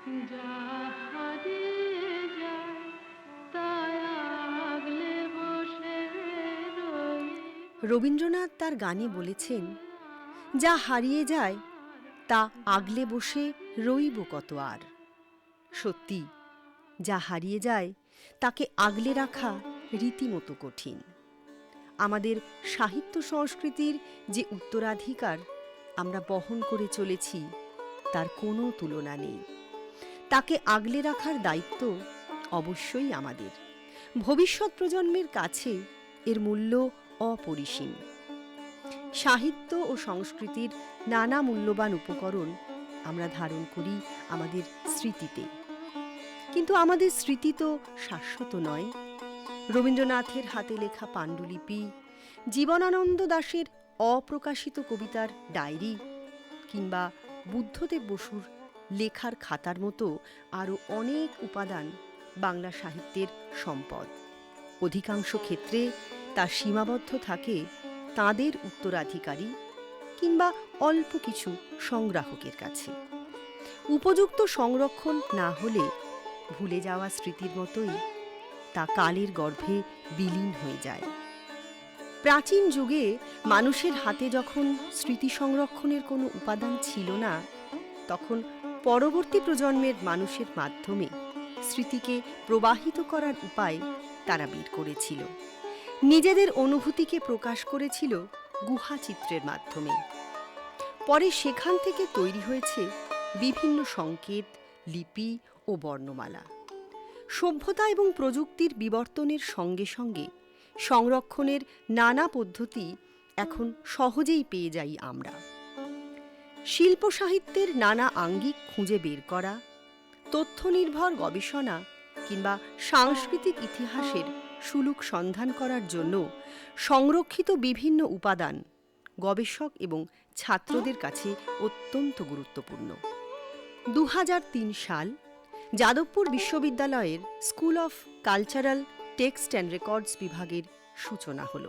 যা হারিয়ে যায় তাই আগলে বসে রই। রবীন্দ্রনাথ তার গানে বলেছেন, যা হারিয়ে যায় তা আগলে বসে রইব কত আর। সত্যি, যা হারিয়ে যায় তাকে আগলে রাখা রীতিমতো কঠিন। আমাদের সাহিত্য সংস্কৃতির যে উত্তরাধিকার আমরা বহন করে চলেছি তার কোনো তুলনা নেই। তাকে আগলে রাখার দায়িত্ব অবশ্যই আমাদের। ভবিষ্যৎ প্রজন্মের কাছে এর মূল্য অপরিসীম। সাহিত্য ও সংস্কৃতির নানা মূল্যবান উপকরণ আমরা ধারণ করি আমাদের স্মৃতিতে, কিন্তু আমাদের স্মৃতি তো শাশ্বত নয়। রবীন্দ্রনাথের হাতে লেখা পাণ্ডুলিপি, জীবনানন্দ দাশের অপ্রকাশিত কবিতার ডায়েরি কিংবা বুদ্ধদেব বসুর লেখার খাতার মতো আরও অনেক উপাদান বাংলা সাহিত্যের সম্পদ। অধিকাংশ ক্ষেত্রে তা সীমাবদ্ধ থাকে তাঁদের উত্তরাধিকারী কিংবা অল্প কিছু সংগ্রাহকের কাছে। উপযুক্ত সংরক্ষণ না হলে ভুলে যাওয়া স্মৃতির মতোই তা কালের গর্ভে বিলীন হয়ে যায়। প্রাচীন যুগে মানুষের হাতে যখন স্মৃতি সংরক্ষণের কোনো উপাদান ছিল না, তখন পরবর্তী প্রজন্মের মানুষের মাধ্যমে স্মৃতিকে প্রবাহিত করার উপায় তারা বের করেছিল। নিজেদের অনুভূতিকে প্রকাশ করেছিল গুহাচিত্রের মাধ্যমে। পরে সেখান থেকে তৈরি হয়েছে বিভিন্ন সংকেত, লিপি ও বর্ণমালা। সভ্যতা এবং প্রযুক্তির বিবর্তনের সঙ্গে সঙ্গে সংরক্ষণের নানা পদ্ধতি এখন সহজেই পেয়ে যাই আমরা। শিল্প সাহিত্যের নানা আঙ্গিক খুঁজে বের করা, তথ্যনির্ভর গবেষণা কিংবা সাংস্কৃতিক ইতিহাসের সুলুক সন্ধান করার জন্য সংরক্ষিত বিভিন্ন উপাদান গবেষক এবং ছাত্রদের কাছে অত্যন্ত গুরুত্বপূর্ণ। 2003 সাল যাদবপুর বিশ্ববিদ্যালয়ের school of cultural text and records বিভাগের সূচনা হল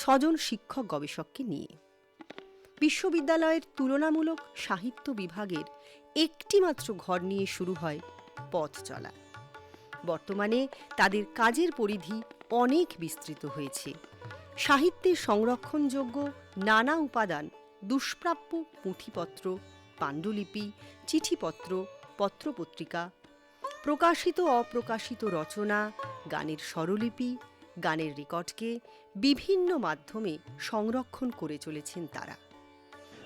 6 জন শিক্ষক গবেষককে নিয়ে। বিশ্ববিদ্যালয়ের তুলনামূলক সাহিত্য বিভাগের একটি মাত্র ঘর নিয়ে শুরু হয় পথ চলা। বর্তমানে তাদের কাজের পরিধি অনেক বিস্তৃত হয়েছে। সাহিত্যের সংরক্ষণযোগ্য নানা উপাদান, দুষ্প্রাপ্য পুঁথিপত্র, পাণ্ডুলিপি, চিঠিপত্র, পত্রপত্রিকা, প্রকাশিত অপ্রকাশিত রচনা, গানের স্বরলিপি, গানের রেকর্ডকে বিভিন্ন মাধ্যমে সংরক্ষণ করে চলেছেন তারা।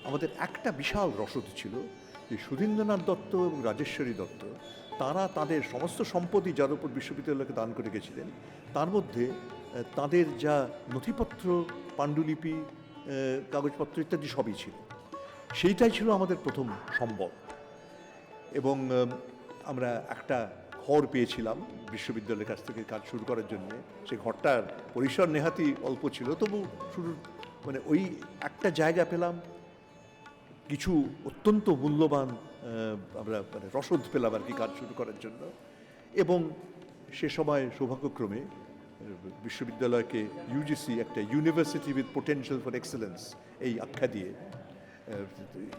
আমাদের একটা বিশাল রসদ ছিল যে সুধীন্দ্রনাথ দত্ত এবং রাজেশ্বরী দত্ত তারা তাদের সমস্ত সম্পত্তি যাদবপুর বিশ্ববিদ্যালয়কে দান করে গেছিলেন। তার মধ্যে তাদের যা নথিপত্র, পাণ্ডুলিপি, কাগজপত্র ইত্যাদি সবই ছিল। সেইটাই ছিল আমাদের প্রথম সম্বল। এবং আমরা একটা ঘর পেয়েছিলাম বিশ্ববিদ্যালয়ের কাছ থেকে কাজ শুরু করার জন্য। সেই ঘরটার পরিসর নেহাতি অল্প ছিল, তবু শুরু ওই একটা জায়গা পেলাম, কিছু অত্যন্ত মূল্যবান আমরা রসদ পেলাম আর কি কাজ শুরু করার জন্য। এবং সে সময় সৌভাগ্যক্রমে বিশ্ববিদ্যালয়কে ইউজিসি একটা university with potential for excellence এই আখ্যা দিয়ে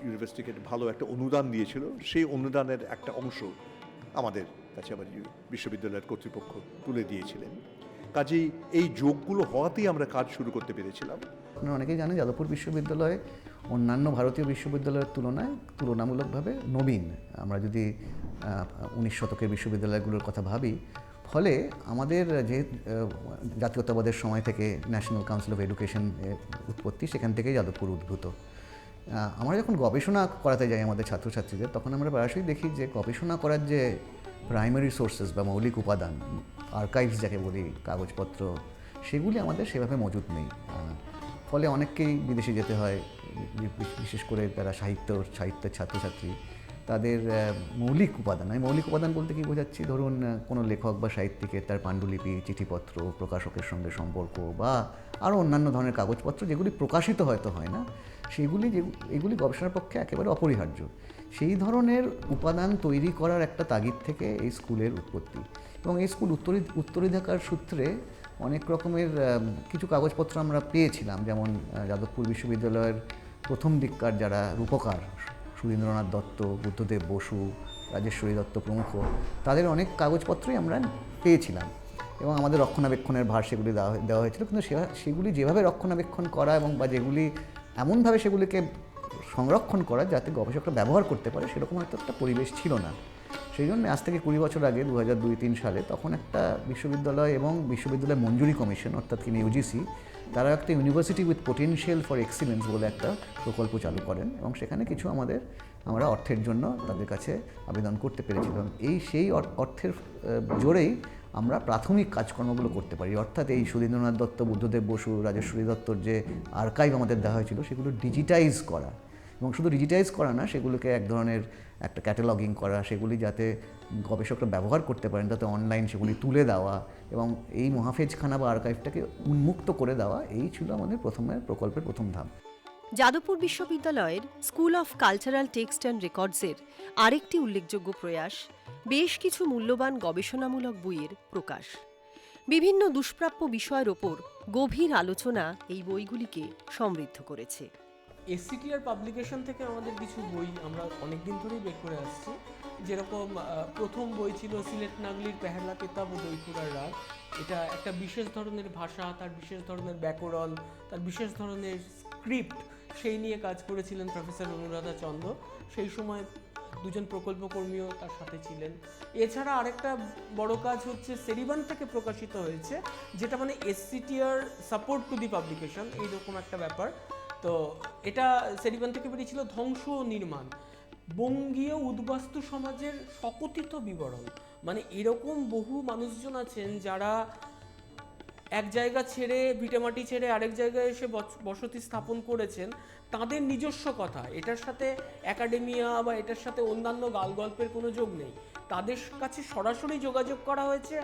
ইউনিভার্সিটিকে ভালো একটা অনুদান দিয়েছিল। সেই অনুদানের একটা অংশ আমাদের কাছে আবার বিশ্ববিদ্যালয়ের কর্তৃপক্ষ তুলে দিয়েছিলেন। কাজেই এই যোগগুলো হওয়াতেই আমরা কাজ শুরু করতে পেরেছিলাম। আপনারা অনেকেই জানেন যাদবপুর বিশ্ববিদ্যালয় অন্যান্য ভারতীয় বিশ্ববিদ্যালয়ের তুলনায় তুলনামূলকভাবে নবীন। আমরা যদি 19 শতকের বিশ্ববিদ্যালয়গুলোর কথা ভাবি, ফলে আমাদের যে জাতীয়তাবাদের সময় থেকে ন্যাশনাল কাউন্সিল অফ এডুকেশন উৎপত্তি, সেখান থেকেই যাদবপুর উদ্ভূত। আমরা যখন গবেষণা করাতে যাই আমাদের ছাত্রছাত্রীদের, তখন আমরা প্রায়শই দেখি যে গবেষণা করার যে প্রাইমারি সোর্সেস বা মৌলিক উপাদান, আর্কাইভস যাকে বলি, কাগজপত্র, সেগুলি আমাদের সেভাবে মজুদ নেই। ফলে অনেককেই বিদেশে যেতে হয়, বিশেষ করে যারা সাহিত্যের ছাত্রছাত্রী, তাদের মৌলিক উপাদান, আমি মৌলিক উপাদান বলতে কি বোঝাচ্ছি, ধরুন কোনো লেখক বা সাহিত্যিকের তার পাণ্ডুলিপি, চিঠিপত্র, প্রকাশকের সঙ্গে সম্পর্ক বা আরও অন্যান্য ধরনের কাগজপত্র যেগুলি প্রকাশিত হয়তো হয় না, এগুলি গবেষণার পক্ষে একেবারে অপরিহার্য। সেই ধরনের উপাদান তৈরি করার একটা তাগিদ থেকে এই স্কুলের উৎপত্তি। এবং এই স্কুল উত্তরাধিকার সূত্রে অনেক রকমের কিছু কাগজপত্র আমরা পেয়েছিলাম। যেমন যাদবপুর বিশ্ববিদ্যালয়ের প্রথম দিককার যারা রূপকার, সুধীন্দ্রনাথ দত্ত, বুদ্ধদেব বসু, রাজেশ্বরী দত্ত প্রমুখ, তাদের অনেক কাগজপত্রই আমরা পেয়েছিলাম এবং আমাদের রক্ষণাবেক্ষণের ভার সেগুলি দেওয়া হয়েছিল। কিন্তু সেগুলি যেভাবে রক্ষণাবেক্ষণ করা এবং বা যেগুলি এমনভাবে সেগুলিকে সংরক্ষণ করা যাতে গবেষকরা ব্যবহার করতে পারে, সেরকম হয়তো একটা পরিবেশ ছিল না। সেই জন্য আজ থেকে 20 বছর আগে 2002-03 সালে তখন একটা বিশ্ববিদ্যালয় এবং বিশ্ববিদ্যালয় মঞ্জুরি কমিশন, অর্থাৎ কিনা ইউজিসি, তারা একটা university with potential for excellence বলে একটা প্রকল্প চালু করেন এবং সেখানে কিছু আমরা অর্থের জন্য তাদের কাছে আবেদন করতে পেরেছিলাম। সেই অর্থের জোরেই আমরা প্রাথমিক কাজকর্মগুলো করতে পারি, অর্থাৎ এই সুধীন্দ্রনাথ দত্ত, বুদ্ধদেব বসু, রাজেশ্বরী দত্তর যে আর্কাইভ আমাদের দেওয়া হয়েছিল সেগুলো ডিজিটাইজ করা, এবং শুধু ডিজিটাইজ করা না, সেগুলোকে এক ধরনের একটা ক্যাটালগিং করা, সেগুলি যাতে গবেষকরা ব্যবহার করতে পারেন, যাতে অনলাইন সেগুলি তুলে দেওয়া এবং এই মহাফেজখানা বা আর্কাইভটাকে উন্মুক্ত করে দেওয়া, এই ছিল আমাদের প্রকল্পের প্রথম ধাপ। যাদবপুর বিশ্ববিদ্যালয়ের school of cultural text and রেকর্ডসের আরেকটি উল্লেখযোগ্য প্রয়াস বেশ কিছু মূল্যবান গবেষণামূলক বইয়ের প্রকাশ। বিভিন্ন দুষ্প্রাপ্য বিষয়ের ওপর গভীর আলোচনা এই বইগুলিকে সমৃদ্ধ করেছে। এসসিটিআর পাবলিকেশন থেকে আমাদের কিছু বই আমরা অনেক দিন ধরেই বের করে আসছি। যেরকম প্রথম বই ছিল সিলেট নাগলির পেহেলা কেতাব ও দইকুড়ার রাগ। এটা একটা বিশেষ ধরনের ভাষা, তার বিশেষ ধরনের ব্যাকরণ, তার বিশেষ ধরনের স্ক্রিপ্ট, সেই নিয়ে কাজ করেছিলেন প্রফেসর অনুরাধা চন্দ্র। সেই সময় দুজন প্রকল্প কর্মীও তার সাথে ছিলেন। এছাড়া আরেকটা বড় কাজ হচ্ছে সেরিবান থেকে প্রকাশিত হয়েছে, যেটা মানে এসসিটিআর সাপোর্ট টু দি পাবলিকেশন, এইরকম একটা ব্যাপার। তো এটা সেরিবান থেকে বেরিয়েছিল ধ্বংস ও নির্মাণ, বঙ্গীয় উদ্বাস্তু সমাজের সকথিত বিবরণ। মানে এরকম বহু মানুষজন আছেন যারা এক জায়গা ছেড়ে, ভিটেমাটি ছেড়ে আরেক জায়গায় এসে বসতি স্থাপন করেছেন, তাদের নিজস্ব কথা। এটার সাথে একাডেমিয়া বা এটার সাথে অন্যান্য গালগল্পের কোনো যোগ নেই। তাদের কাছে সরাসরি যোগাযোগ করা হয়েছে,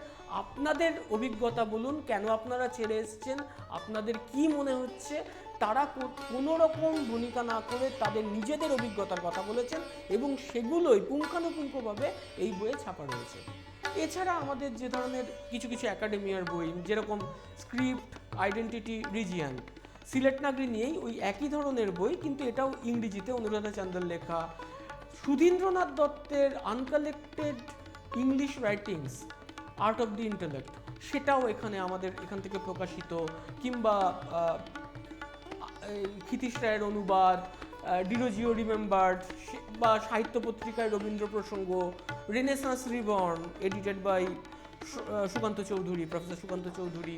আপনাদের অভিজ্ঞতা বলুন, কেন আপনারা ছেড়ে এসেছেন, আপনাদের কি মনে হচ্ছে। তারা কোনো রকম ভূমিকা না করে তাদের নিজেদের অভিজ্ঞতার কথা বলেছেন এবং সেগুলোই পুঙ্খানুপুঙ্খভাবে এই বইয়ে ছাপা রয়েছে। এছাড়া আমাদের যে ধরনের কিছু কিছু একাডেমিয়ার বই, যেরকম script, identity, region, Sylhet Nagari নিয়েই ওই একই ধরনের বই, কিন্তু এটাও ইংরেজিতে, অনুরাধা চন্দ্রের লেখা। সুধীন্দ্রনাথ দত্তের uncollected English writings, art of the intellect, সেটাও এখান থেকে প্রকাশিত। কিংবা ক্ষিতীশ রায়ের অনুবাদ, ডিরোজিও রিমেম্বার্ড, বা সাহিত্য পত্রিকায় Rabindra Prasanga, renaissance reborn edited by Sukanta Chaudhuri, professor Sukanta Chaudhuri,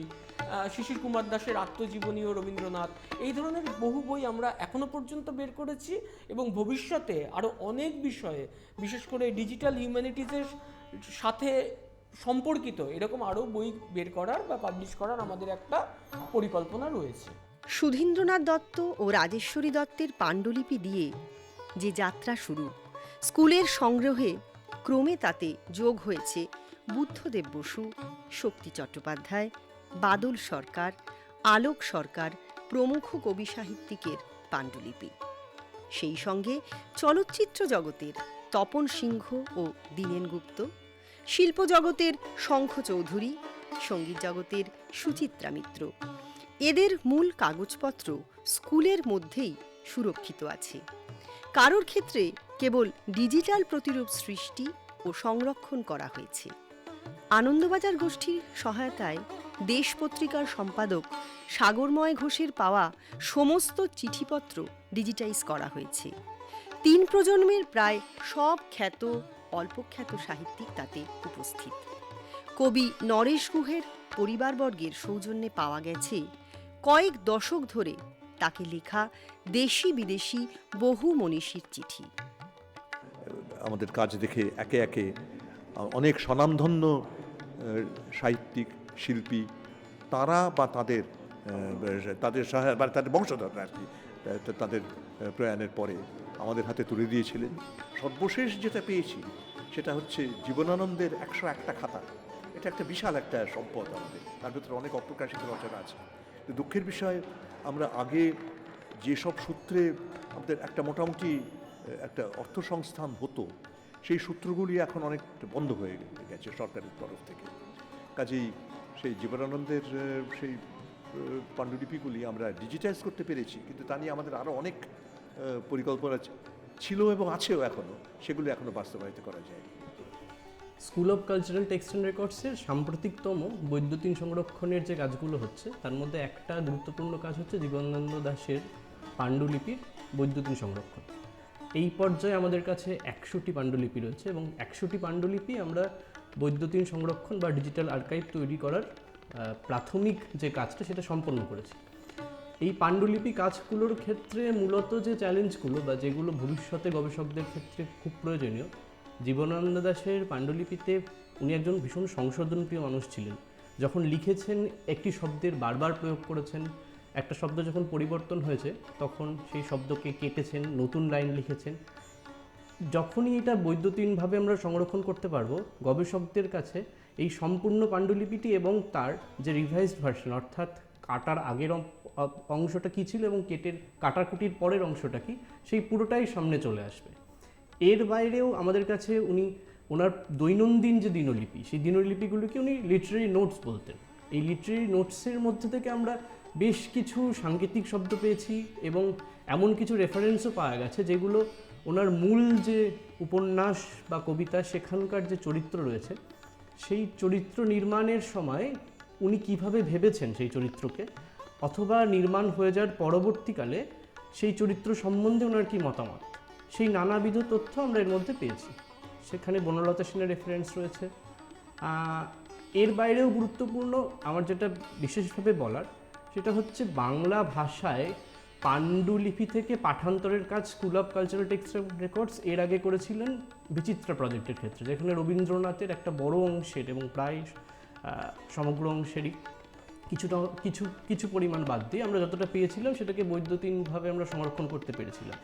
Shishir Kumar দাসের আত্মজীবনী ও রবীন্দ্রনাথ, এই ধরনের বহু বই আমরা এখনো পর্যন্ত বের করেছি এবং ভবিষ্যতে আরও অনেক বিষয়ে, বিশেষ করে ডিজিটাল হিউম্যানিটিজের সাথে সম্পর্কিত এরকম আরও বই বের করার বা পাবলিশ করার আমাদের একটা পরিকল্পনা রয়েছে। সুধীন্দ্রনাথ দত্ত ও রাজেশ্বরী দত্তের পাণ্ডুলিপি দিয়ে যে যাত্রা শুরু, স্কুলের সংগ্রহে ক্রমে তাতে যোগ হয়েছে বুদ্ধদেব বসু, শক্তি চট্টোপাধ্যায়, বাদল সরকার, আলোক সরকার প্রমুখ কবি সাহিত্যিকের পাণ্ডুলিপি। সেই সঙ্গে চলচ্চিত্র জগতের তপন সিংহ ও দীনেন গুপ্ত, শিল্প জগতের শঙ্খ চৌধুরী, সঙ্গীত জগতের সুচিত্রা মিত্র, এদের মূল কাগজপত্র স্কুলের মধ্যেই সুরক্ষিত আছে। কারোর ক্ষেত্রে কেবল ডিজিটাল প্রতিরূপ সৃষ্টি ও সংরক্ষণ করা হয়েছে। আনন্দবাজার গোষ্ঠীর সহায়তায় দেশ পত্রিকার সম্পাদক সাগরময় ঘোষের পাওয়া সমস্ত চিঠিপত্র ডিজিটাইজ করা হয়েছে। 3 প্রজন্মের প্রায় সব খ্যাত অল্পখ্যাত সাহিত্যিক তাতে উপস্থিত। কবি নরেশ গুহের পরিবারবর্গের সৌজন্যে পাওয়া গেছে কয়েক দশক ধরে তাকে লেখা দেশি বিদেশি বহু মনীষীর চিঠি। আমাদের কাজ দেখে একে একে অনেক স্বনামধন্য সাহিত্যিক, শিল্পী, তারা বা তাদের সহায় বা তাদের বংশধর আর কি, তাদের প্রয়াণের পরে আমাদের হাতে তুলে দিয়েছিলেন। সর্বশেষ যেটা পেয়েছি সেটা হচ্ছে জীবনানন্দের 101টা খাতা। এটা একটা বিশাল একটা সম্পদ আমাদের, তার ভিতরে অনেক অপ্রকাশিত রচনা আছে। দুঃখের বিষয়, আমরা আগে যেসব সূত্রে আমাদের একটা মোটামুটি একটা অর্থসংস্থান হতো, সেই সূত্রগুলি এখন অনেক বন্ধ হয়ে গেছে সরকারের তরফ থেকে। কাজেই সেই জীবনানন্দের সেই পাণ্ডুলিপিগুলি আমরা ডিজিটাইজ করতে পেরেছি, কিন্তু তা নিয়ে আমাদের আরও অনেক পরিকল্পনা ছিল এবং আছেও এখনও, সেগুলো এখনও বাস্তবায়িত করা যায়। School of cultural text and রেকর্ডসের সাম্প্রতিকতম বৈদ্যুতিন সংরক্ষণের যে কাজগুলো হচ্ছে তার মধ্যে একটা গুরুত্বপূর্ণ কাজ হচ্ছে জীবনানন্দ দাশের পাণ্ডুলিপির বৈদ্যুতিন সংরক্ষণ। এই পর্যায়ে আমাদের কাছে 100টি পাণ্ডুলিপি রয়েছে এবং 100টি পাণ্ডুলিপি আমরা বৈদ্যুতিন সংরক্ষণ বা ডিজিটাল আর্কাইভ তৈরি করার প্রাথমিক যে কাজটা সেটা সম্পন্ন করেছি। এই পাণ্ডুলিপি কাজগুলোর ক্ষেত্রে মূলত যে চ্যালেঞ্জগুলো বা যেগুলো ভবিষ্যতে গবেষকদের ক্ষেত্রে খুব প্রয়োজনীয়, জীবনানন্দ দাশের পাণ্ডুলিপিতে উনি একজন ভীষণ সংশোধনপ্রিয় মানুষ ছিলেন। যখন লিখেছেন একটি শব্দের বারবার প্রয়োগ করেছেন, একটা শব্দ যখন পরিবর্তন হয়েছে তখন সেই শব্দকে কেটেছেন, নতুন লাইন লিখেছেন। যখনই এটা বৈদ্যুতিনভাবে আমরা সংরক্ষণ করতে পারবো, গবেষকদের কাছে এই সম্পূর্ণ পাণ্ডুলিপিটি এবং তার যে রিভাইজড ভার্সন, অর্থাৎ কাটার আগের অংশটা কী ছিল এবং কাটাকুটির পরের অংশটা কী, সেই পুরোটাই সামনে চলে আসবে। এর বাইরেও আমাদের কাছে ওনার দৈনন্দিন যে দিনলিপি, সেই দিনলিপিগুলোকে উনি লিটারেরি নোটস বলতেন। এই লিটারেরি নোটসের মধ্যে থেকে আমরা বেশ কিছু সাংকেতিক শব্দ পেয়েছি এবং এমন কিছু রেফারেন্সও পাওয়া গেছে যেগুলো ওনার মূল যে উপন্যাস বা কবিতা সেখানকার যে চরিত্র রয়েছে, সেই চরিত্র নির্মাণের সময় উনি কিভাবে ভেবেছেন সেই চরিত্রকে, অথবা নির্মাণ হয়ে যাওয়ার পরবর্তীকালে সেই চরিত্র সম্বন্ধে ওনার কী মতামত, সেই নানাবিধ তথ্য আমরা এর মধ্যে পেয়েছি। সেখানে বনলতা সেনের রেফারেন্স রয়েছে। এর বাইরেও গুরুত্বপূর্ণ আমার যেটা বিশেষভাবে বলার, সেটা হচ্ছে বাংলা ভাষায় পাণ্ডুলিপি থেকে পাঠান্তরের কাজ school of cultural text and records এর আগে করেছিলেন বিচিত্রা প্রজেক্টের ক্ষেত্রে, যেখানে রবীন্দ্রনাথের একটা বড় অংশের এবং প্রায় সমগ্র অংশেরই কিছু পরিমাণ বাদ দিয়ে আমরা যতটা পেয়েছিলাম সেটাকে বৈদ্যুতিনভাবে আমরা সংরক্ষণ করতে পেরেছিলাম।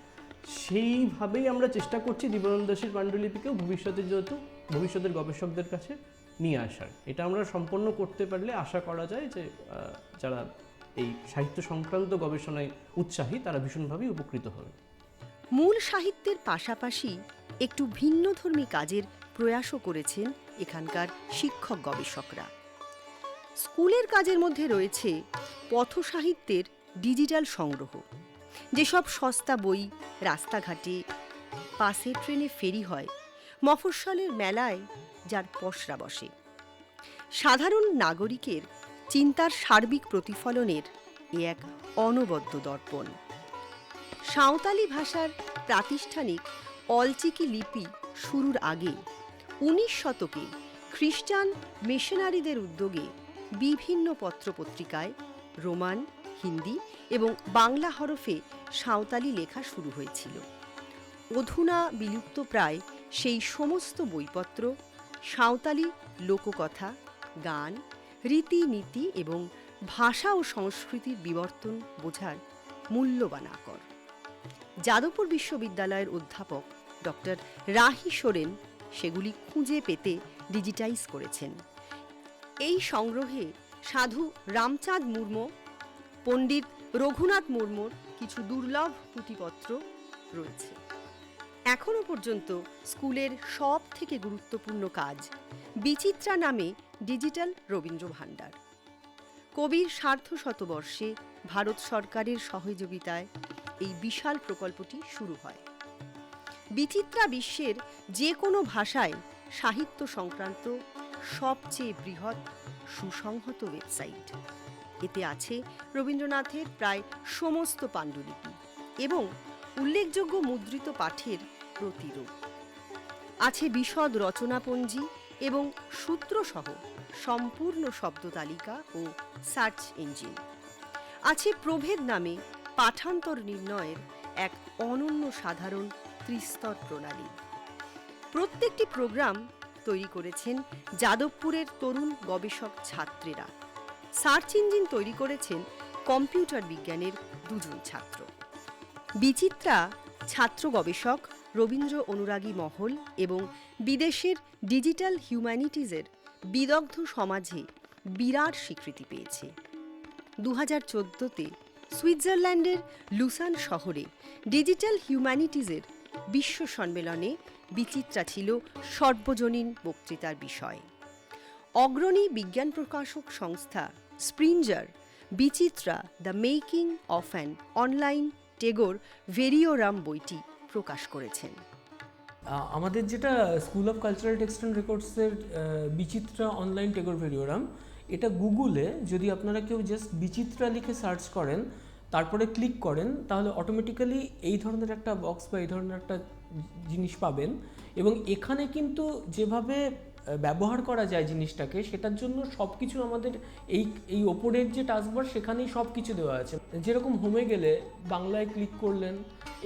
সেইভাবেই আমরা চেষ্টা করছি জীবনানন্দ দাশের পাণ্ডুলিপিকেও ভবিষ্যতের গবেষকদের কাছে নিয়ে আসার। এটা আমরা সম্পন্ন করতে পারলে আশা করা যায় যে যারা এই সাহিত্য সংক্রান্ত গবেষণায় উৎসাহী তারা ভীষণভাবেই উপকৃত হবে। মূল সাহিত্যের পাশাপাশি একটু ভিন্নধর্মী কাজের প্রয়াসও করেছেন এখানকার শিক্ষক গবেষকরা। স্কুলের কাজের মধ্যে রয়েছে পথসাহিত্যের ডিজিটাল সংগ্রহ। যেসব সস্তা বই রাস্তাঘাটে, পাশে ট্রেনে ফেরি হয়, মফস্বলের মেলায় যার পসরা বসে, সাধারণ নাগরিকের চিন্তার সার্বিক প্রতিফলনের এ এক অনবদ্য দর্পণ। সাঁওতালি ভাষার প্রাতিষ্ঠানিক অলচিকি লিপি শুরুর আগে 19 শতকে খ্রিস্টান মিশনারিদের উদ্যোগে বিভিন্ন পত্রপত্রিকায় রোমান, হিন্দি এবং বাংলা হরফে সাঁওতালি লেখা শুরু হয়েছিল। অধুনা বিলুপ্ত প্রায় সেই সমস্ত বইপত্র সাঁওতালি লোককথা, গান, রীতিনীতি এবং ভাষা ও সংস্কৃতির বিবর্তন বোঝার মূল্যবান আকর। যাদবপুর বিশ্ববিদ্যালয়ের অধ্যাপক ডক্টর রাহি সোরেন সেগুলি খুঁজে পেতে ডিজিটাইজ করেছেন। এই সংগ্রহে সাধু রামচাঁদ মুর্মু, পণ্ডিত রঘুনাথ মুর্মুর কিছু দুর্লভ পুঁথিপত্র রয়েছে। এখনো পর্যন্ত স্কুলের সব থেকে গুরুত্বপূর্ণ কাজ বিচিত্রা নামে ডিজিটাল রবীন্দ্র ভাণ্ডার। কবির সার্ধশতবর্ষে ভারত সরকারের সহযোগিতায় এই বিশাল প্রকল্পটি শুরু হয়। বিচিত্রা বিশ্বের যে কোনো ভাষায় সাহিত্য সংক্রান্ত সবচেয়ে বৃহৎ সুসংহত ওয়েবসাইট। এতে আছে রবীন্দ্রনাথের প্রায় সমস্ত পাণ্ডুলিপি এবং উল্লেখযোগ্য মুদ্রিত পাঠের প্রতিরূপ। আছে বিশদ রচনাপঞ্জি এবং সূত্রসহ সম্পূর্ণ শব্দ তালিকা ও সার্চ ইঞ্জিন। আছে প্রভেদ নামে পাঠান্তর নির্ণয়ের এক অনন্য সাধারণ ত্রিস্তর প্রণালী। প্রত্যেকটি প্রোগ্রাম তৈরি করেছেন যাদবপুরের তরুণ গবেষক ছাত্রেরা। সার্চ ইঞ্জিন তৈরি করেছেন কম্পিউটার বিজ্ঞানের 2 জন ছাত্র। বিচিত্রা ছাত্র গবেষক, রবীন্দ্র অনুরাগী মহল এবং বিদেশের ডিজিটাল হিউম্যানিটিজের বিদগ্ধ সমাজে বিরাট স্বীকৃতি পেয়েছে। 2014তে সুইজারল্যান্ডের লুসান শহরে ডিজিটাল হিউম্যানিটিজের বিশ্ব সম্মেলনে বিচিত্রা ছিল সর্বজনীন বক্তৃতার বিষয়। অগ্রণী বিজ্ঞান প্রকাশক সংস্থা Springer Bichitra the making of an online Tagore variorum বইটি প্রকাশ করেছেন। আমাদের যেটা school of cultural text and রেকর্ডসের বিচিত্রা অনলাইন টেগোরভেরিওরাম, এটা গুগলে যদি আপনারা কেউ জাস্ট বিচিত্রা লিখে সার্চ করেন, তারপরে ক্লিক করেন, তাহলে অটোমেটিক্যালি এই ধরনের একটা বক্স বা এই ধরনের একটা জিনিস পাবেন। এবং এখানে কিন্তু যেভাবে ব্যবহার করা যায় জিনিসটাকে, সেটার জন্য সব কিছু আমাদের এই ওপরের যে টাস্কবার সেখানেই সব কিছু দেওয়া আছে। যেরকম হোমে গেলে বাংলায় ক্লিক করলেন,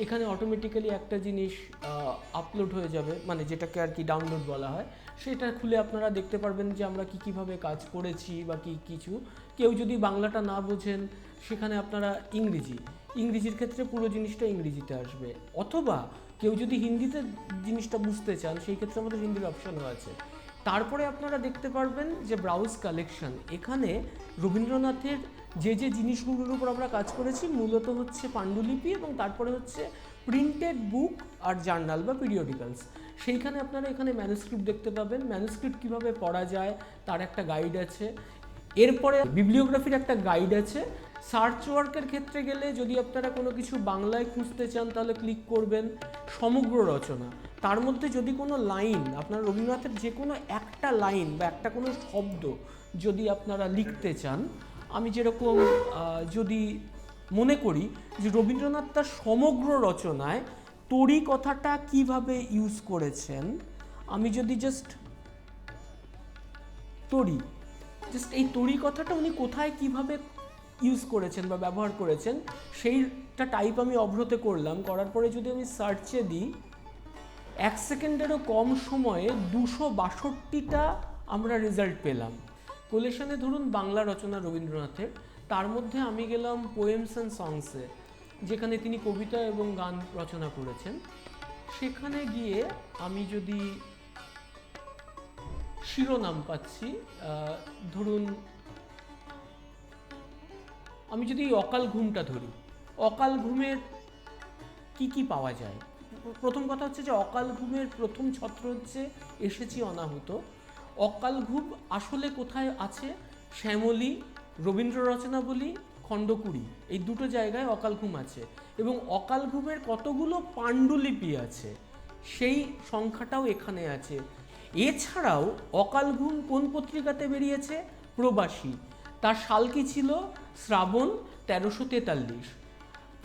এখানে অটোমেটিক্যালি একটা জিনিস আপলোড হয়ে যাবে, মানে যেটাকে আর কি ডাউনলোড বলা হয়। সেটা খুলে আপনারা দেখতে পারবেন যে আমরা কীভাবে কাজ করেছি বা কিছু। কেউ যদি বাংলাটা না বোঝেন, সেখানে আপনারা ইংরেজির ক্ষেত্রে পুরো জিনিসটা ইংরেজিতে আসবে। অথবা কেউ যদি হিন্দিতে জিনিসটা বুঝতে চান, সেই ক্ষেত্রে আমাদের হিন্দির অপশানও আছে। তারপরে আপনারা দেখতে পারবেন যে ব্রাউজ কালেকশন, এখানে রবীন্দ্রনাথের যে জিনিসগুলোর উপর আমরা কাজ করেছি মূলত হচ্ছে পাণ্ডুলিপি, এবং তারপরে হচ্ছে প্রিন্টেড বুক আর জার্নাল বা পিরিয়ডিক্যালস। সেইখানে আপনারা এখানে ম্যানুস্ক্রিপ্ট দেখতে পাবেন। ম্যানুস্ক্রিপ্ট কীভাবে পড়া যায় তার একটা গাইড আছে। এরপরে বিবলিওগ্রাফির একটা গাইড আছে। সার্চ ওয়ার্কের ক্ষেত্রে গেলে যদি আপনারা কোনো কিছু বাংলায় খুঁজতে চান, তাহলে ক্লিক করবেন সমগ্র রচনা। তার মধ্যে যদি কোনো লাইন, আপনার রবীন্দ্রনাথের যে কোনো একটা লাইন বা একটা কোনো শব্দ যদি আপনারা লিখতে চান, আমি যেরকম যদি মনে করি যে রবীন্দ্রনাথ তার সমগ্র রচনায় তরি কথাটা কিভাবে ইউজ করেছেন, আমি যদি জাস্ট এই তরি কথাটা উনি কোথায় কিভাবে ইউজ করেছেন বা ব্যবহার করেছেন, সেইটা টাইপ আমি অভ্রতে করলাম। করার পরে যদি আমি সার্চে দিই, 1 সেকেন্ডেরও কম সময়ে 262টা আমরা রেজাল্ট পেলাম। কোলেশনে ধরুন বাংলা রচনা রবীন্দ্রনাথের, তার মধ্যে আমি গেলাম পোয়েমস অ্যান্ড সংসে, যেখানে তিনি কবিতা এবং গান রচনা করেছেন। সেখানে গিয়ে আমি যদি শিরোনাম পাচ্ছি, ধরুন আমি যদি অকাল ঘুমটা ধরি, অকাল ঘুমের কি পাওয়া যায়। প্রথম কথা হচ্ছে যে অকাল ঘুমের প্রথম ছত্র হচ্ছে এসেছি অনাহুত। অকাল ঘুম আসলে কোথায় আছে? শ্যামলী, রবীন্দ্র রচনাবলী, খণ্ডকুড়ি, এই দুটো জায়গায় অকাল ঘুম আছে। এবং অকাল ঘুমের কতগুলো পাণ্ডুলিপি আছে সেই সংখ্যাটাও এখানে আছে। এছাড়াও অকাল ঘুম কোন পত্রিকাতে বেরিয়েছে? প্রবাসী। তার সাল কি ছিল? শ্রাবণ 1343।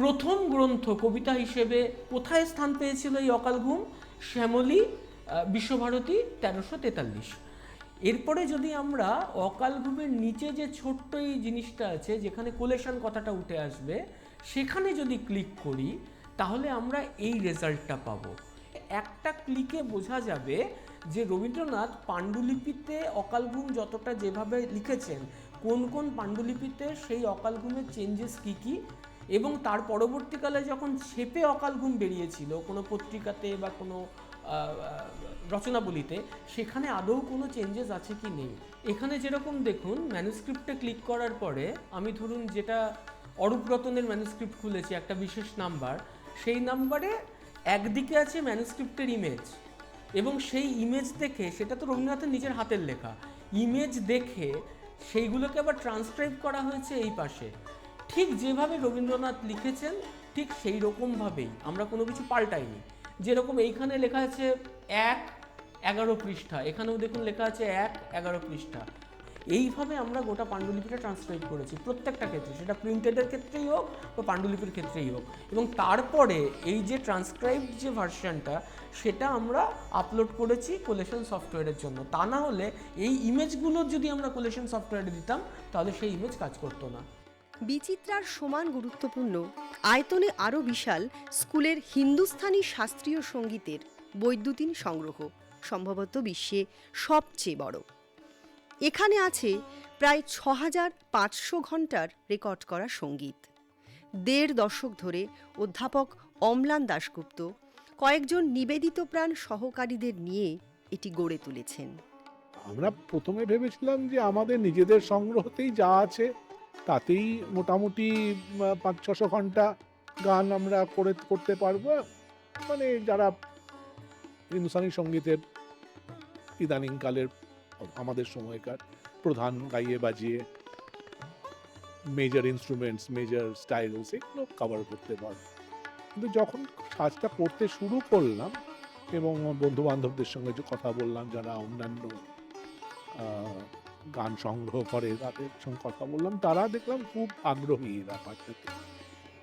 প্রথম গ্রন্থ কবিতা হিসেবে কোথায় স্থান পেয়েছিল এই অকাল ঘুম? শ্যামলী, বিশ্বভারতী 1343। এরপরে যদি আমরা অকাল ঘুমের নিচে যে ছোট্ট এই জিনিসটা আছে, যেখানে কোলেশন কথাটা উঠে আসবে, সেখানে যদি ক্লিক করি, তাহলে আমরা এই রেজাল্টটা পাবো। একটা ক্লিকে বোঝা যাবে যে রবীন্দ্রনাথ পাণ্ডুলিপিতে অকাল ঘুম যতটা যেভাবে লিখেছেন, কোন কোন পাণ্ডুলিপিতে সেই অকাল ঘুমের চেঞ্জেস কী, এবং তার পরবর্তীকালে যখন ছেপে অকাল ঘুম বেরিয়েছিল কোনো পত্রিকাতে বা কোনো রচনাবলিতে, সেখানে আদৌ কোনো চেঞ্জেস আছে কি নেই। এখানে যেরকম দেখুন, ম্যানুস্ক্রিপ্টে ক্লিক করার পরে আমি ধরুন যেটা অরূপ রতনের ম্যানুস্ক্রিপ্ট খুলেছি, একটা বিশেষ নাম্বার, সেই নাম্বারে একদিকে আছে ম্যানুস্ক্রিপ্টের ইমেজ, এবং সেই ইমেজ দেখে, সেটা তো রবীন্দ্রনাথের নিজের হাতের লেখা, ইমেজ দেখে সেইগুলোকে আবার ট্রান্সক্রাইব করা হয়েছে এই পাশে। ঠিক যেভাবে রবীন্দ্রনাথ লিখেছেন ঠিক সেই রকমভাবেই, আমরা কোনো কিছু পাল্টাইনি। যেরকম এইখানে লেখা আছে 1-11 পৃষ্ঠা, এখানেও দেখুন লেখা আছে 1-11 পৃষ্ঠা। এইভাবে আমরা গোটা পাণ্ডুলিপিটা ট্রান্সক্রাইব করেছি প্রত্যেকটা ক্ষেত্রে, সেটা প্রিন্টেডের ক্ষেত্রেই হোক বা পাণ্ডুলিপির ক্ষেত্রেই হোক। এবং তারপরে এই যে ট্রান্সক্রাইবড যে ভার্সনটা, সেটা আমরা আপলোড করেছি কোলেশন সফটওয়্যারের জন্য। তা না হলে এই ইমেজগুলো যদি আমরা কোলেশন সফটওয়্যারে দিতাম, তাহলে সেই ইমেজ কাজ করতো না। বিচিত্রার সমান গুরুত্বপূর্ণ, আয়তনে আরও বিশাল স্কুলের হিন্দুস্তানি শাস্ত্রীয় সঙ্গীতের বৈদ্যুতিন সংগ্রহ, সম্ভবত বিশ্বে সবচেয়ে বড়। এখানে আছে প্রায় 6500 ঘন্টার রেকর্ড করা সঙ্গীত। 1.5 দশক ধরে অধ্যাপক অম্লান দাশগুপ্ত কয়েকজন নিবেদিত প্রাণ সহকারীদের নিয়ে এটি গড়ে তুলেছেন। আমরা প্রথমে ভেবেছিলাম যে আমাদের নিজেদের সংগ্রহতেই যা আছে তাতেই মোটামুটি 500-600 ঘন্টা গান আমরা করতে পারবো। মানে যারা হিন্দুস্তানি সঙ্গীতের ইদানিংকালের আমাদের সময়কার প্রধান গাইয়ে বাজিয়ে মেজর ইনস্ট্রুমেন্টস, মেজর স্টাইলস, এগুলো কভার করতে পারবো। কিন্তু যখন কাজটা করতে শুরু করলাম এবং বন্ধু বান্ধবদের সঙ্গে যে কথা বললাম যারা অন্যান্য গান সংগ্রহ করে তাদের সঙ্গে কথা বললাম, তারা দেখলাম খুব আগ্রহী এই ব্যাপারটাতে।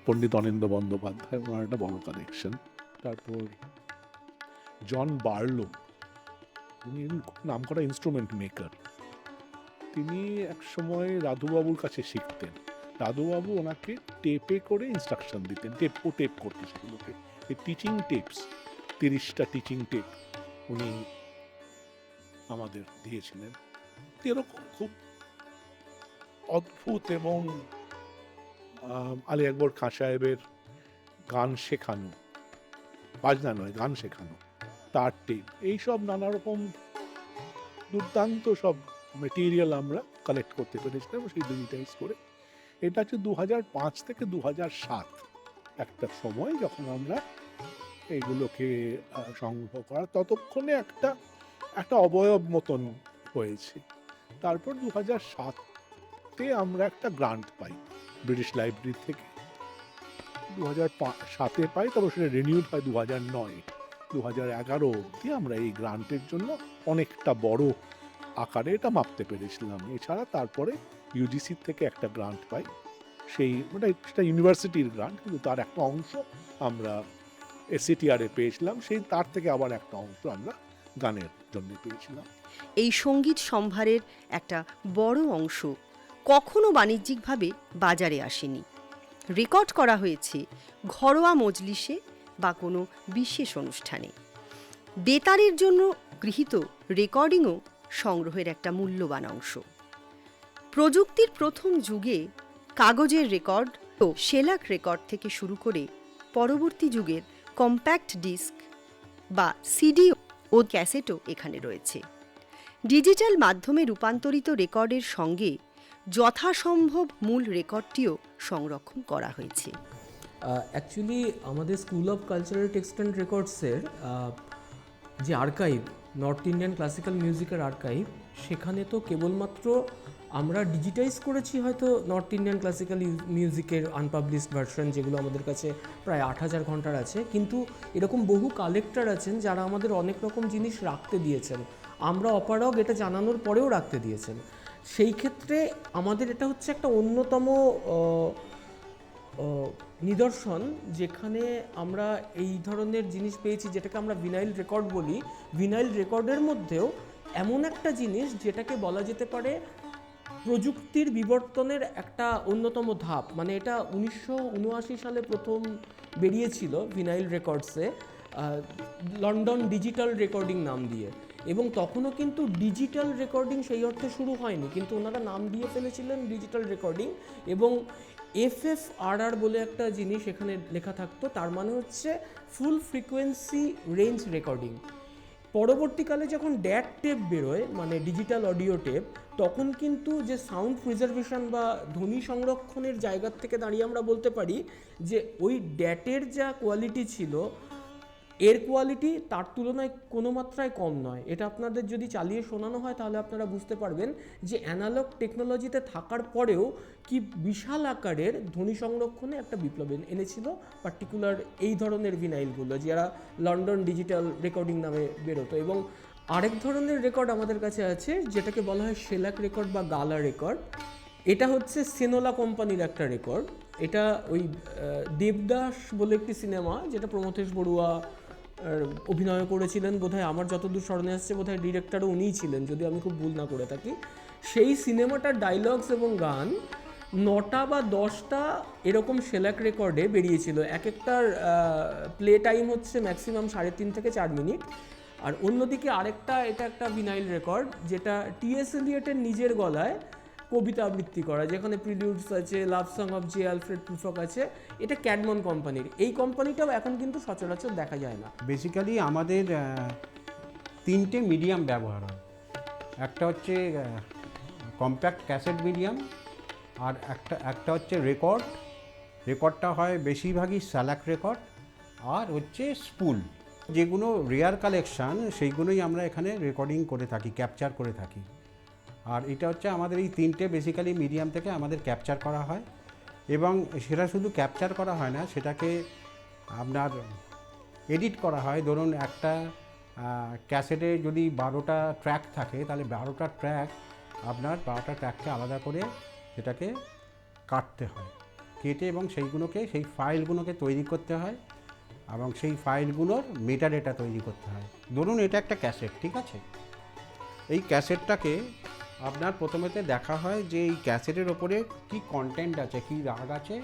পণ্ডিত অনিন্দ্য বন্দ্যোপাধ্যায়, ওনার একটা বড় কালেকশন। তারপর জন বার্লো, উনি খুব নামকরা ইনস্ট্রুমেন্ট মেকার। তিনি এক সময় রাধুবাবুর কাছে শিখতেন। রাধুবাবু ওনাকে টেপে করে ইনস্ট্রাকশন দিতেন, টেপ করতে সেগুলোকে, এই টিচিং টেপস, 30টা টিচিং টেপ উনি আমাদের দিয়েছিলেন। এরকম খুব অদ্ভুত এবং আলী আকবর খাঁ সাহেবের গান শেখানো, বাজনা নয় গান শেখানো, তার টেপ, এইসব নানা রকম দুর্দান্ত সব মেটেরিয়াল আমরা কালেক্ট করতে পেরেছিলাম সেই ডিজিটাইজ করে। এটা হচ্ছে 2005 থেকে 2007 একটা সময় যখন আমরা এইগুলোকে সংগ্রহ করা, ততক্ষণে একটা অবয়ব মতন হয়েছে। তারপর 2007-এ আমরা একটা গ্রান্ট পাই ব্রিটিশ লাইব্রেরি থেকে, 2007-এ পাই, তারপর সেটা রিনিউড হয় 2009, 2011 অবধি আমরা এই গ্রান্টের জন্য অনেকটা বড় আকারে এটা মাপতে পেরেছিলাম। এছাড়া তারপরে ইউজিসি থেকে একটা গ্রান্ট পাই, সেটা ইউনিভার্সিটির গ্রান্ট, কিন্তু তার একটা অংশ আমরা এসিটিআরে পেয়েছিলাম, তার থেকে আবার একটা অংশ আমরা গানের জন্য পেয়েছিলাম। এই সঙ্গীত সম্ভারের একটা বড় অংশ কখনো বাণিজ্যিকভাবে বাজারে আসেনি। রেকর্ড করা হয়েছে ঘরোয়া মজলিসে বা কোনো বিশেষ অনুষ্ঠানে। বেতারের জন্য গৃহীত রেকর্ডিংও সংগ্রহের একটা মূল্যবান অংশ। প্রযুক্তির প্রথম যুগে কাগজের রেকর্ড ও শেলাক রেকর্ড থেকে শুরু করে পরবর্তী যুগের কম্প্যাক্ট ডিস্ক বা সিডি ও ক্যাসেটও এখানে রয়েছে। ডিজিটাল মাধ্যমে রূপান্তরিত রেকর্ডের সঙ্গে যথাসম্ভব মূল রেকর্ডটিও সংরক্ষণ করা হয়েছে। অ্যাকচুয়ালি আমাদের school of cultural text and রেকর্ডসের যে আর্কাইভ, নর্থ ইন্ডিয়ান ক্লাসিক্যাল মিউজিকের আর্কাইভ, সেখানে তো কেবলমাত্র আমরা ডিজিটাইজ করেছি হয়তো নর্থ ইন্ডিয়ান ক্লাসিক্যাল মিউজিকের আনপাবলিশড ভার্সন, যেগুলো আমাদের কাছে প্রায় 8000 ঘন্টার আছে, কিন্তু এরকম বহু কালেক্টর আছেন যারা আমাদের অনেক রকম জিনিস রাখতে দিয়েছেন, আমরা অপারগ এটা জানানোর পরেও রাখতে দিয়েছেন। সেই ক্ষেত্রে আমাদের এটা হচ্ছে একটা অন্যতম নিদর্শন যেখানে আমরা এই ধরনের জিনিস পেয়েছি, যেটাকে আমরা ভিনাইল রেকর্ড বলি। ভিনাইল রেকর্ডের মধ্যেও এমন একটা জিনিস যেটাকে বলা যেতে পারে প্রযুক্তির বিবর্তনের একটা অন্যতম ধাপ। মানে এটা 1979 সালে প্রথম বেরিয়েছিল ভিনাইল রেকর্ডসে, লন্ডন ডিজিটাল রেকর্ডিং নাম দিয়ে, এবং তখনও কিন্তু ডিজিটাল রেকর্ডিং সেই অর্থে শুরু হয়নি, কিন্তু ওনারা নাম দিয়ে ফেলেছিলেন ডিজিটাল রেকর্ডিং। এবং FFRR বলে একটা জিনিস এখানে লেখা থাকতো, তার মানে হচ্ছে ফুল ফ্রিকোয়েন্সি রেঞ্জ রেকর্ডিং। পরবর্তীকালে যখন ড্যাট টেপ বেরোয়, মানে ডিজিটাল অডিও টেপ, তখন কিন্তু যে সাউন্ড প্রিজার্ভেশন বা ধ্বনি সংরক্ষণের জায়গার থেকে দাঁড়িয়ে আমরা বলতে পারি যে ওই ড্যাটের যা কোয়ালিটি ছিল, এর কোয়ালিটি তার তুলনায় কোনো মাত্রায় কম নয়। এটা আপনাদের যদি চালিয়ে শোনানো হয় তাহলে আপনারা বুঝতে পারবেন যে অ্যানালগ টেকনোলজিতে থাকার পরেও কি বিশাল আকারের ধ্বনি সংরক্ষণে একটা বিপ্লব এনেছিল পার্টিকুলার এই ধরনের ভিনাইলগুলো, যারা লন্ডন ডিজিটাল রেকর্ডিং নামে বেরোতো। এবং আরেক ধরনের রেকর্ড আমাদের কাছে আছে যেটাকে বলা হয় শেলাক রেকর্ড বা গালা রেকর্ড। এটা হচ্ছে সেনোলা কোম্পানির একটা রেকর্ড। এটা ওই দেবদাস বলে একটি সিনেমা, যেটা প্রমথেশ বড়ুয়া অভিনয় করেছিলেন বোধহয়, আমার যতদূর স্মরণে আসছে বোধহয় ডিরেক্টরও উনিই ছিলেন, যদি আমি খুব ভুল না করে থাকি। সেই সিনেমাটার ডায়লগস এবং গান 9টা বা 10টা এরকম শেলাক রেকর্ডে বেরিয়েছিল। এক একটার প্লে টাইম হচ্ছে ম্যাক্সিমাম 3.5 থেকে 4 মিনিট। আর অন্যদিকে আরেকটা, এটা একটা ভিনাইল রেকর্ড যেটা টি.এস. এলিয়টের নিজের গলায় কবিতা আবৃত্তি করা, যেখানে প্রিলিউডস আছে, লাভ সং অফ জে আলফ্রেড প্রুফক আছে। এটা ক্যাডমন কোম্পানির। এই কোম্পানিটাও এখন কিন্তু সচরাচর দেখা যায় না। বেসিক্যালি আমাদের 3টে মিডিয়াম ব্যবহার হয়। একটা হচ্ছে কম্প্যাক্ট ক্যাসেট মিডিয়াম, আর একটা হচ্ছে রেকর্ডটা হয় বেশিরভাগই স্যালাক রেকর্ড, আর হচ্ছে স্পুল। যেগুলো রেয়ার কালেকশান সেইগুলোই আমরা এখানে রেকর্ডিং করে থাকি, ক্যাপচার করে থাকি। আর এটা হচ্ছে আমাদের এই 3টে বেসিক্যালি মিডিয়াম থেকে আমাদের ক্যাপচার করা হয়, এবং সেটা শুধু ক্যাপচার করা হয় না, সেটাকে আপনার এডিট করা হয়। ধরুন একটা ক্যাসেটে যদি 12টা ট্র্যাক থাকে, তাহলে 12টা ট্র্যাক আপনার 12টা ট্র্যাককে আলাদা করে সেটাকে কাটতে হয়, কেটে এবং সেইগুলোকে, সেই ফাইলগুলোকে তৈরি করতে হয় এবং সেই ফাইলগুলোর মেটাডেটা তৈরি করতে হয়। ধরুন এটা একটা ক্যাসেট, ঠিক আছে? এই ক্যাসেটটাকে আপনার প্রথমেতে দেখা হয় যে এই ক্যাসেটের ওপরে কী কন্টেন্ট আছে, কী রাগ আছে,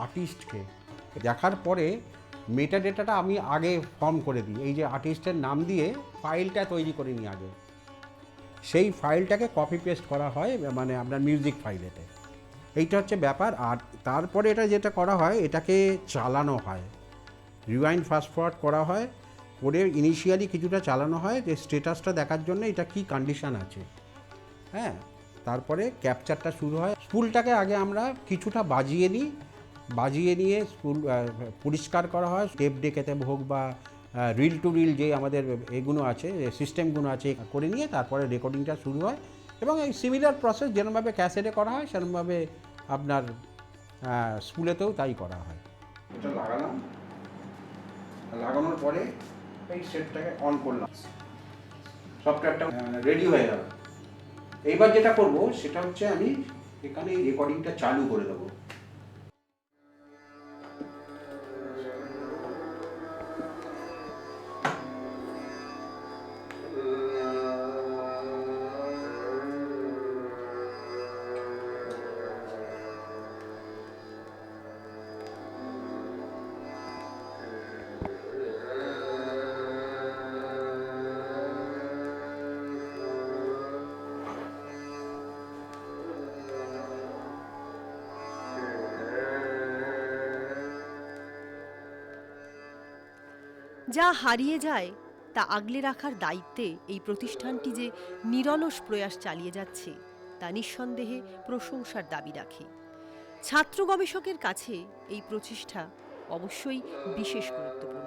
আর্টিস্টকে দেখার পরে মেটাডেটাটা আমি আগে ফর্ম করে দিই। এই যে আর্টিস্টের নাম দিয়ে ফাইলটা তৈরি করে নিই আগে, সেই ফাইলটাকে কপি পেস্ট করা হয় মানে আপনার মিউজিক ফাইলেতে। এইটা হচ্ছে ব্যাপার। আর তারপরে এটা যেটা করা হয়, এটাকে চালানো হয়, রিওয়াইন্ড ফাস্ট ফরওয়ার্ড করা হয়, করে ইনিশিয়ালি কিছুটা চালানো হয় যে স্ট্যাটাসটা দেখার জন্য এটা কি কন্ডিশন আছে। হ্যাঁ, তারপরে ক্যাপচারটা শুরু হয়। স্পুলটাকে আগে আমরা কিছুটা বাজিয়ে নিই, বাজিয়ে নিয়ে স্পুল পরিষ্কার করা হয়, টেপ ডেকেতে হোক বা রিল টু রিল যে আমাদের এগুলো আছে, সিস্টেমগুলো আছে, করে নিয়ে তারপরে রেকর্ডিংটা শুরু হয়। এবং এই সিমিলার প্রসেস যেরকমভাবে ক্যাসেটে করা হয় সেরকমভাবে আপনার স্কুলেতেও তাই করা হয়। এটা লাগালাম, লাগানোর পরে এই সেটটাকে অন করলাম, সফটওয়্যারটা রেডি হয়ে গেল। এইবার যেটা করব সেটা হচ্ছে আমি এখানে এই রেকর্ডিংটা চালু করে দেবো। যা হারিয়ে যায় তা আগলে রাখার দায়িত্বে এই প্রতিষ্ঠানটি যে নিরলস প্রয়াস চালিয়ে যাচ্ছে তা নিঃসন্দেহে প্রশংসার দাবি রাখে। ছাত্র গবেষকের কাছে এই প্রচেষ্টা অবশ্যই বিশেষ গুরুত্বপূর্ণ।